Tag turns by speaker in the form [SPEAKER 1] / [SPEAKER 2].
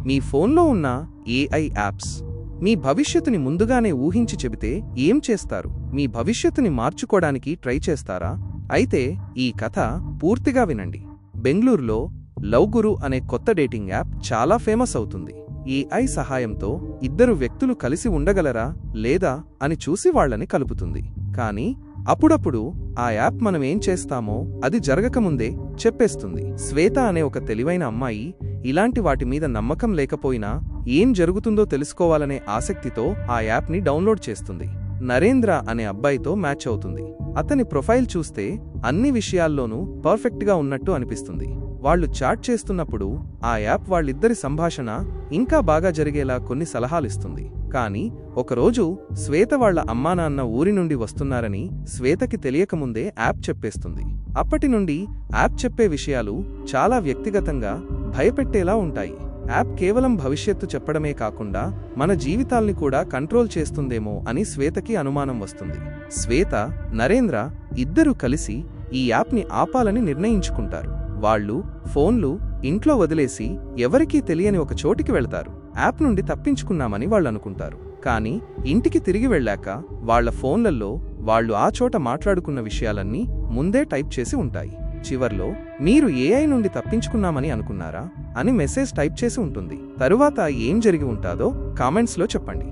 [SPEAKER 1] మీ ఫోన్లో ఉన్న AI apps మీ భవిష్యత్తుని ముందుగానే ఊహించి చెబితే ఏం చేస్తారు? మీ భవిష్యత్తుని మార్చుకోవడానికి ట్రై చేస్తారా? అయితే ఈ కథ పూర్తిగా వినండి. బెంగళూరులో లవ్గురు అనే కొత్త డేటింగ్ యాప్ చాలా ఫేమస్ అవుతుంది. ఏఐ సహాయంతో ఇద్దరు వ్యక్తులు కలిసి ఉండగలరా లేదా అని చూసి వాళ్లని కలుపుతుంది. కానీ అప్పుడప్పుడు ఆ యాప్ మనమేం చేస్తామో అది జరగకముందే చెప్పేస్తుంది. శ్వేత అనే ఒక తెలివైన అమ్మాయి ఇలాంటి వాటి మీద నమ్మకం లేకపోయినా ఏం జరుగుతుందో తెలుసుకోవాలనే ఆసక్తితో ఆ యాప్ని డౌన్లోడ్ చేస్తుంది. నరేంద్ర అనే అబ్బాయితో మ్యాచ్ అవుతుంది. అతని ప్రొఫైల్ చూస్తే అన్ని విషయాల్లోనూ పర్ఫెక్ట్గా ఉన్నట్టు అనిపిస్తుంది. వాళ్లు చాట్ చేస్తున్నప్పుడు ఆ యాప్ వాళ్ళిద్దరి సంభాషణ ఇంకా బాగా జరిగేలా కొన్ని సలహాలిస్తుంది. కానీ ఒకరోజు శ్వేత వాళ్ల అమ్మానాన్న ఊరి నుండి వస్తున్నారని శ్వేతకి తెలియకముందే యాప్ చెప్పేస్తుంది. అప్పటి నుండి యాప్ చెప్పే విషయాలు చాలా వ్యక్తిగతంగా భయపెట్టేలా ఉంటాయి. యాప్ కేవలం భవిష్యత్తు చెప్పడమే కాకుండా మన జీవితాల్ని కూడా కంట్రోల్ చేస్తుందేమో అని శ్వేతకి అనుమానం వస్తుంది. శ్వేత, నరేంద్ర ఇద్దరూ కలిసి ఈ యాప్ని ఆపాలని నిర్ణయించుకుంటారు. వాళ్లు ఫోన్లు ఇంట్లో వదిలేసి ఎవరికీ తెలియని ఒక చోటికి వెళతారు. యాప్ నుండి తప్పించుకున్నామని వాళ్ళనుకుంటారు. కానీ ఇంటికి తిరిగి వెళ్ళాక వాళ్ల ఫోన్లలో వాళ్లు ఆ చోట మాట్లాడుకున్న విషయాలన్నీ ముందే టైప్ చేసి ఉంటాయి. చివర్లో మీరు ఏఐ నుండి తప్పించుకున్నామని అనుకున్నారా అని మెసేజ్ టైప్ చేసి ఉంటుంది. తరువాత ఏం జరిగి ఉంటాదో కామెంట్స్లో చెప్పండి.